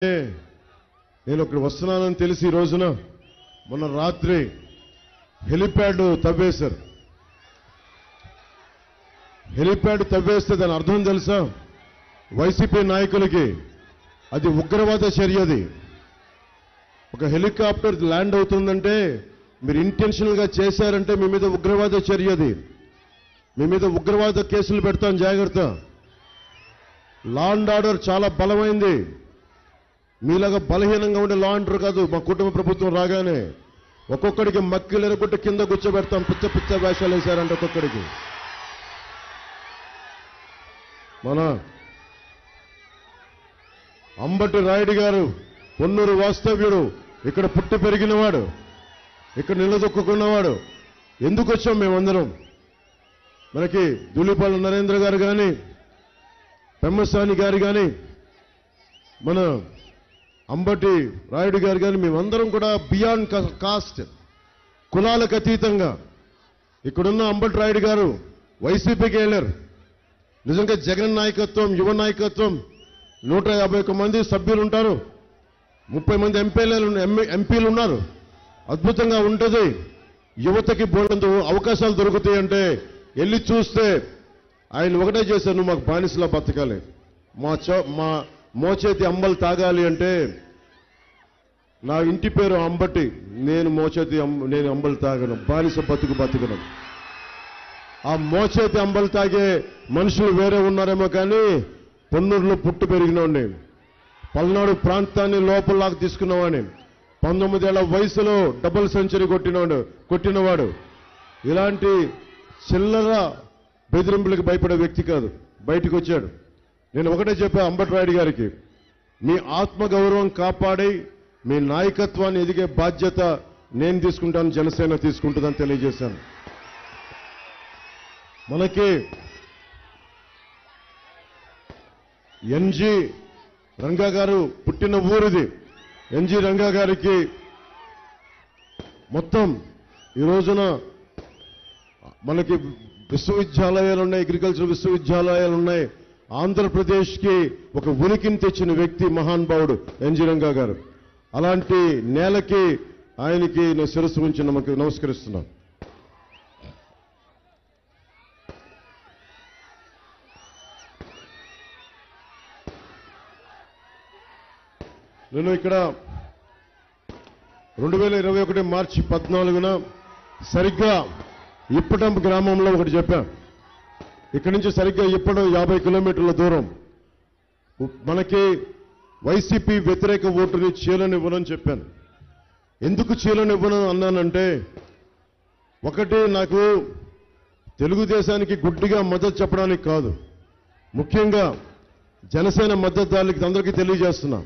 నేను ఇక్కడ వస్తున్నానని తెలిసి ఈ రోజున మొన్న రాత్రి హెలిప్యాడ్ తవ్వేశారు. హెలిప్యాడ్ తవ్వేస్తే దాని అర్థం తెలుసా? వైసీపీ నాయకులకి అది ఉగ్రవాద చర్యది. ఒక హెలికాప్టర్ ల్యాండ్ అవుతుందంటే మీరు ఇంటెన్షనల్ గా చేశారంటే మీ మీద ఉగ్రవాద చర్యది. మీ మీద ఉగ్రవాద కేసులు పెడతాం, జాగ్రత్త. లా అండ్ ఆర్డర్ చాలా బలమైంది. మీలాగా బలహీనంగా ఉండే లా అండ్ ఆర్డర్ కాదు. మా కుటుంబ ప్రభుత్వం రాగానే ఒక్కొక్కడికి మక్కిలు ఎరగొట్టి కింద కూర్చోబెడతాం. పిచ్చ పిచ్చ వేషాలు వేశారంటే ఒక్కొక్కడికి. మన అంబటి రాయుడు గారు పొన్నూరు వాస్తవ్యుడు, ఇక్కడ పుట్టి పెరిగినవాడు, ఇక్కడ నిలదొక్కున్నవాడు. ఎందుకు వచ్చాం మేమందరం? మనకి ధూళిపాల నరేంద్ర గారు కానీ, పెమ్మసాని గారు కానీ, మన అంబటి రాయుడు గారు కానీ, మేమందరం కూడా బియాండ్ కాస్ట్, కులాలకు అతీతంగా ఇక్కడున్న అంబటి రాయుడు గారు వైసీపీకి వెళ్ళారు. నిజంగా జగన్ నాయకత్వం, యువ నాయకత్వం, 151 మంది సభ్యులు ఉంటారు, 30 మంది ఎంపీలు ఉన్నారు. అద్భుతంగా ఉంటుంది. యువతకి బోల్డంత అవకాశాలు దొరుకుతాయంటే వెళ్ళి చూస్తే ఆయన ఒకటే చేశారు, నువ్వు మాకు బానిసలా బతకాలి, మా మోచేతి అంబలు తాగాలి అంటే, నా ఇంటి పేరు అంబటి, నేను అంబలు తాగను, బానిస బతుకును. ఆ మోచేతి అంబలు తాగే మనుషులు వేరే ఉన్నారేమో కానీ పొన్నూరులో పుట్టి పెరిగినవాడిని, పల్నాడు ప్రాంతాన్ని లోపలలాగా తీసుకున్నవాడిని, 19 ఏళ్ల వయసులో డబుల్ సెంచరీ కొట్టినవాడు. ఇలాంటి చిల్లర బెదిరింపులకు భయపడే వ్యక్తి కాదు. బయటకు వచ్చాడు. నేను ఒకటే చెప్పా అంబటి రాయుడు గారికి, మీ ఆత్మగౌరవం కాపాడి మీ నాయకత్వాన్ని ఎదిగే బాధ్యత నేను తీసుకుంటాను, జనసేన తీసుకుంటుందని తెలియజేశాను. మనకి ఎన్జి రంగా గారు పుట్టిన ఊరిది. ఎన్జి రంగా గారికి మొత్తం ఈ రోజున మనకి విశ్వవిద్యాలయాలు ఉన్నాయి, అగ్రికల్చర్ విశ్వవిద్యాలయాలు ఉన్నాయి. ఆంధ్రప్రదేశ్కి ఒక ఉనికిని తెచ్చిన వ్యక్తి మహానుభావుడు ఎన్జి రంగా గారు. అలాంటి నేలకి ఆయనకి నేను శిరస్సు ఉంచి నమస్కరిస్తున్నాను. నేను ఇక్కడ 2021 మార్చి 14న సరిగ్గా ఇప్పటం గ్రామంలో ఒకటి చెప్పాను. ఇక్కడి నుంచి సరిగ్గా ఇప్పటం 50 కిలోమీటర్ల దూరం మనకి వైసీపీ వ్యతిరేక ఓటుని చీలనివ్వనని చెప్పాను. ఎందుకు చీలనివ్వను అన్నానంటే, ఒకటి, నాకు తెలుగుదేశానికి గుడ్డిగా మద్దతు చెప్పడానికి కాదు, ముఖ్యంగా జనసేన మద్దతుదారులకి అందరికీ తెలియజేస్తున్నా,